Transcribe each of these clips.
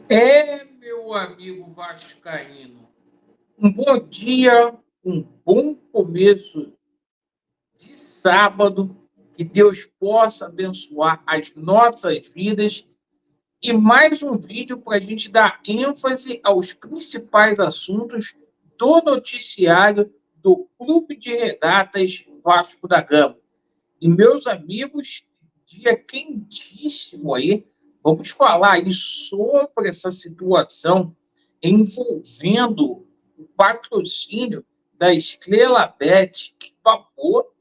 Meu amigo vascaíno, um bom dia, um bom começo de sábado, que Deus possa abençoar as nossas vidas e mais um vídeo para a gente dar ênfase aos principais assuntos do noticiário do Clube de Regatas Vasco da Gama. E meus amigos, dia quentíssimo aí, vamos falar aí sobre essa situação envolvendo o patrocínio da Estrela Bet, que babou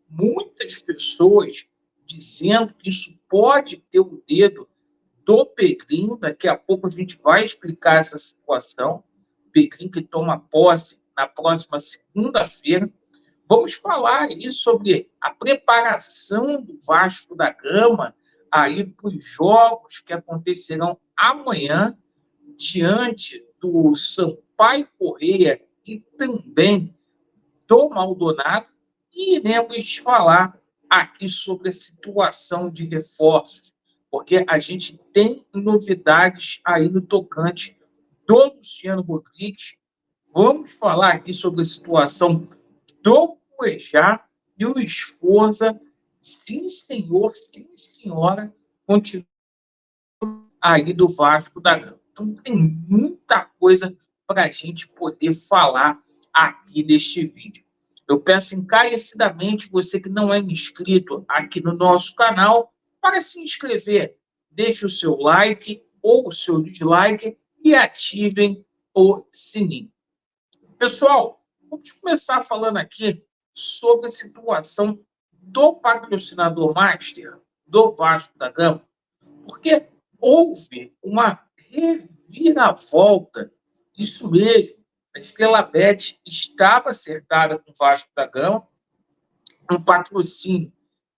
muitas pessoas dizendo que isso pode ter o dedo do Pedrinho. Daqui a pouco a gente vai explicar essa situação. Pedrinho que toma posse na próxima segunda-feira. Vamos falar aí sobre a preparação do Vasco da Gama aí para os jogos que acontecerão amanhã diante do Sampaio Corrêa e também do Maldonado. E iremos falar aqui sobre a situação de reforços, porque a gente tem novidades aí no tocante do Luciano Rodrigues. Vamos falar aqui sobre a situação do Cuejá e o Esforza. Sim, senhor, sim, senhora, continua aí do Vasco da Gama. Então, tem muita coisa para a gente poder falar aqui neste vídeo. Eu peço encarecidamente você que não é inscrito aqui no nosso canal para se inscrever. Deixe o seu like ou o seu dislike e ativem o sininho. Pessoal, vamos começar falando aqui sobre a situação do patrocinador master do Vasco da Gama, porque houve uma reviravolta. Isso mesmo, a Estrela Bet estava acertada com o Vasco da Gama, um patrocínio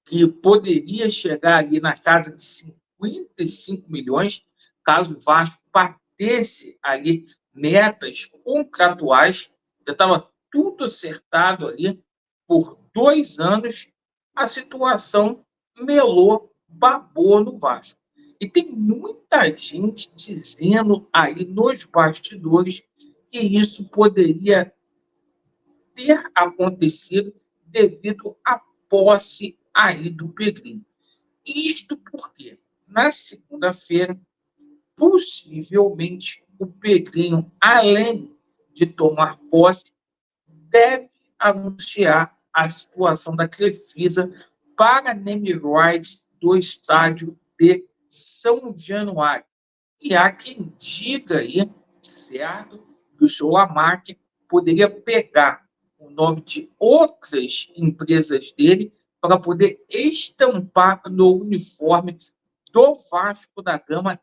que poderia chegar ali na casa de 55 milhões, caso o Vasco batesse ali metas contratuais. Já estava tudo acertado ali por 2 anos. A situação melou, babou no Vasco. E tem muita gente dizendo aí nos bastidores que isso poderia ter acontecido devido à posse aí do Pedrinho. Isto porque, na segunda-feira, possivelmente, o Pedrinho, além de tomar posse, deve anunciar a situação da Crefisa para name rights do estádio de São Januário. E há quem diga aí, certo, que o senhor Lamarck poderia pegar o nome de outras empresas dele para poder estampar no uniforme do Vasco da Gama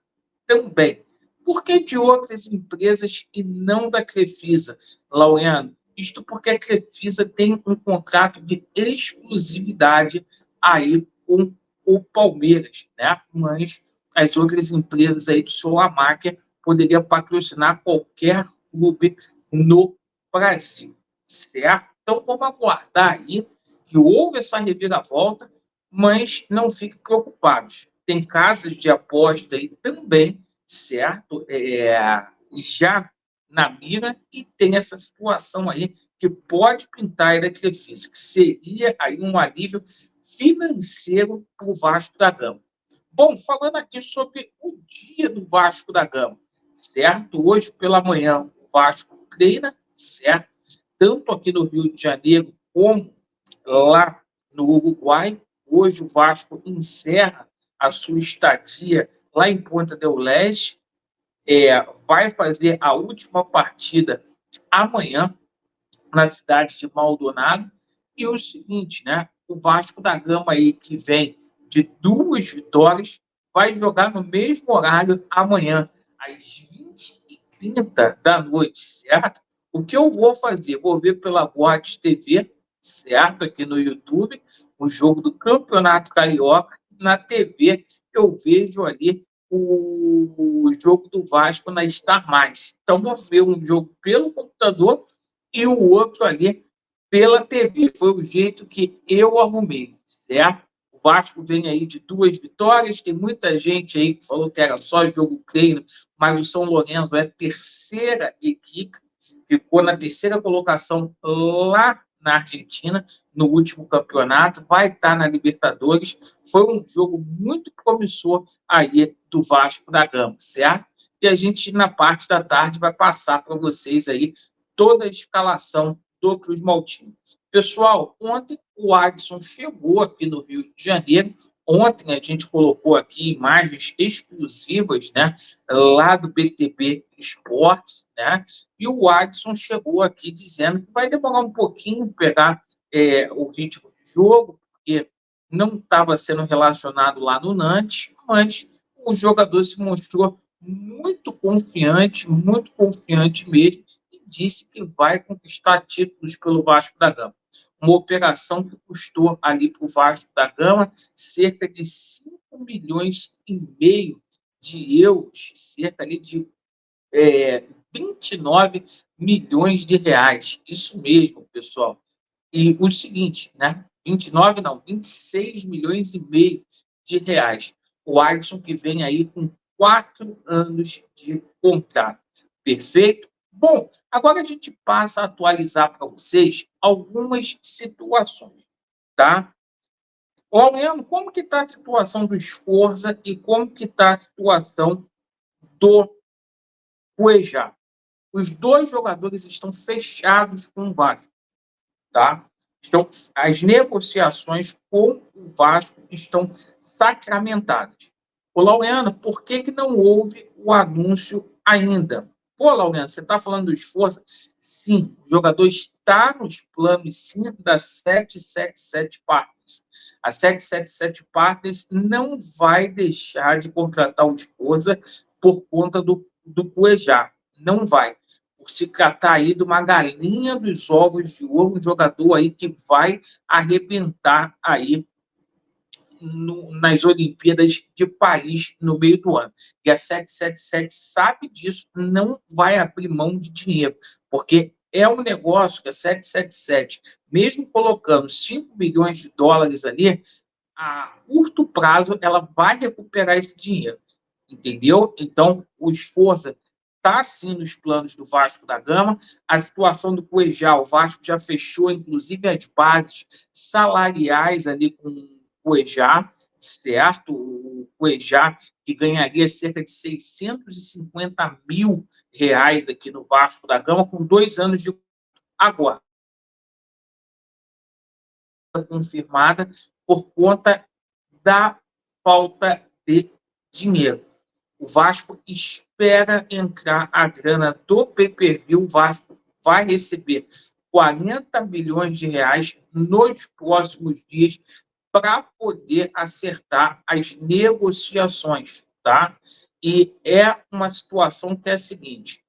também. Por que de outras empresas e não da Crefisa, Laureano? Isto porque a Crefisa tem um contrato de exclusividade aí com o Palmeiras, né? Mas as outras empresas aí do Solamáquia poderiam patrocinar qualquer clube no Brasil, certo? Então vamos aguardar aí que houve essa reviravolta, mas não fiquem preocupados. Tem casas de aposta aí também, certo? Já na mira, e tem essa situação aí que pode pintar a Crefisa, que seria aí um alívio financeiro para o Vasco da Gama. Bom, falando aqui sobre o dia do Vasco da Gama, certo? Hoje pela manhã o Vasco treina, certo? Tanto aqui no Rio de Janeiro como lá no Uruguai. Hoje o Vasco encerra a sua estadia lá em Ponta del Este, vai fazer a última partida amanhã na cidade de Maldonado. E o seguinte, né? O Vasco da Gama aí, que vem de 2 vitórias, vai jogar no mesmo horário amanhã, às 20h30 da noite, certo? O que eu vou fazer? Vou ver pela Boate TV, certo? Aqui no YouTube, o jogo do Campeonato Carioca. Na TV eu vejo ali o jogo do Vasco na Star Mais. Então vou ver um jogo pelo computador e o outro ali pela TV. Foi o jeito que eu arrumei, certo? O Vasco vem aí de 2 vitórias, tem muita gente aí que falou que era só jogo treino, mas o São Lourenço é a terceira equipe, ficou na terceira colocação lá na Argentina, no último campeonato, vai estar na Libertadores. Foi um jogo muito promissor aí do Vasco da Gama, certo? E a gente, na parte da tarde, vai passar para vocês aí toda a escalação do Cruz Maltino. Pessoal, ontem o Adson chegou aqui no Rio de Janeiro. Ontem a gente colocou aqui imagens exclusivas, né, lá do BTB Esportes, né, e o Adson chegou aqui dizendo que vai demorar um pouquinho pegar o ritmo de jogo, porque não estava sendo relacionado lá no Nantes, mas o jogador se mostrou muito confiante mesmo, e disse que vai conquistar títulos pelo Vasco da Gama. Uma operação que custou ali para o Vasco da Gama cerca de 5 milhões e meio de euros, cerca ali de 29 milhões de reais. Isso mesmo, pessoal. E o seguinte, né? 29 não, 26 milhões e meio de reais. O Alisson que vem aí com 4 anos de contrato. Perfeito? Bom, agora a gente passa a atualizar para vocês algumas situações, tá? Ô, Leandro, como que está a situação do Sforza e como que está a situação do Cuejá? Os dois jogadores estão fechados com o Vasco, tá? Então, as negociações com o Vasco estão sacramentadas. Ô, Laureano, por que não houve o anúncio ainda? Pô, Laureano, você está falando do esforço? Sim, o jogador está nos planos, sim, da 777 Partners. A 777 Partners não vai deixar de contratar o Esforça por conta do Cuejá. Não vai, por se tratar aí de uma galinha dos ovos de ouro, um jogador aí que vai arrebentar aí nas Olimpíadas de Paris no meio do ano. E a 777 sabe disso, não vai abrir mão de dinheiro, porque é um negócio que a 777, mesmo colocando 5 milhões de dólares ali, a curto prazo ela vai recuperar esse dinheiro, entendeu? Então, o esforço está sim nos planos do Vasco da Gama. A situação do Cuejá, o Vasco já fechou, inclusive, as bases salariais ali com o Cuejá, certo? O Cuejá, que ganharia cerca de 650 mil reais aqui no Vasco da Gama, com 2 anos de agora confirmada por conta da falta de dinheiro. O Vasco espera entrar a grana do pay-per-view. O Vasco vai receber 40 milhões de reais nos próximos dias para poder acertar as negociações, tá? E é uma situação que é a seguinte: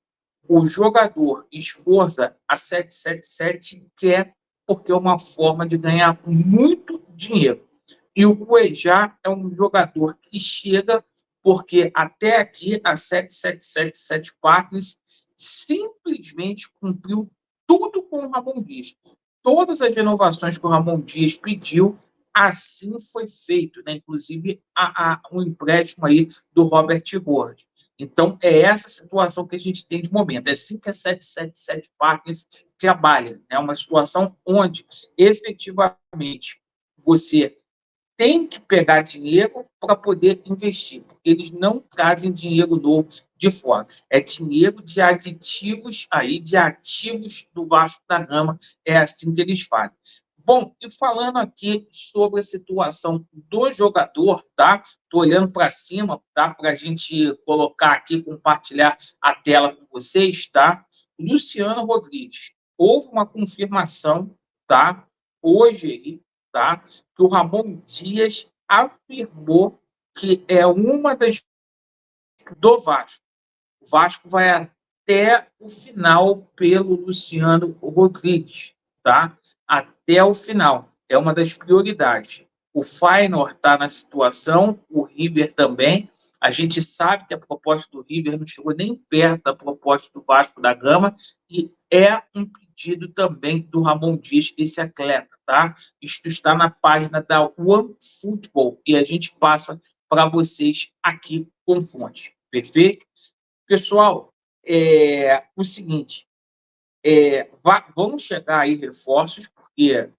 o jogador esforça a 777 quer, porque é uma forma de ganhar muito dinheiro. E o Cuejá é um jogador que chega porque até aqui a 777 Partners simplesmente cumpriu tudo com o Ramon Dias. Todas as renovações que o Ramon Dias pediu, assim foi feito, né? Inclusive um empréstimo aí do Robert Ward. Então, é essa situação que a gente tem de momento. É assim que a 777 Partners trabalha. É uma situação onde, efetivamente, você tem que pegar dinheiro para poder investir, porque eles não trazem dinheiro novo de fora. É dinheiro de aditivos aí, de ativos do Vasco da Gama. É assim que eles fazem. Bom, e falando aqui sobre a situação do jogador, tá? Estou olhando para cima, tá? Para a gente colocar aqui, compartilhar a tela com vocês, tá? Luciano Rodrigues. Houve uma confirmação, tá? Hoje, tá? Que o Ramon Dias afirmou que é uma das do Vasco. O Vasco vai até o final pelo Luciano Rodrigues, tá? Até o final. É uma das prioridades. O Feyenoord está na situação, o River também. A gente sabe que a proposta do River não chegou nem perto da proposta do Vasco da Gama e é um pedido também do Ramon Dias, esse atleta, tá? Isto está na página da OneFootball e a gente passa para vocês aqui com fonte. Perfeito? Pessoal, o seguinte, vamos chegar aí reforços, porque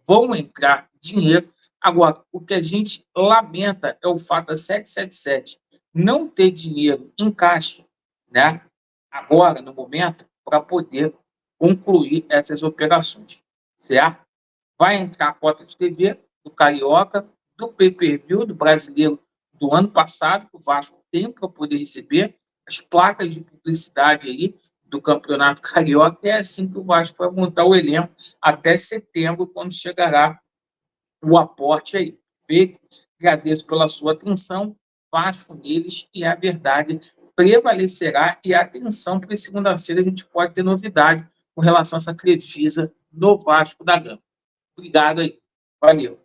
vão entrar dinheiro. Agora, o que a gente lamenta é o fato da 777 não ter dinheiro em caixa, né? Agora, no momento, para poder concluir essas operações, certo? Vai entrar a cota de TV do Carioca, do pay-per-view do Brasileiro do ano passado, que o Vasco tem para poder receber, as placas de publicidade aí do Campeonato Carioca, e é assim que o Vasco vai montar o elenco até setembro, quando chegará o aporte aí. Feito. Agradeço pela sua atenção. Vasco neles e a verdade prevalecerá. E atenção, porque segunda-feira a gente pode ter novidade com relação a essa Crefisa no Vasco da Gama. Obrigado aí. Valeu.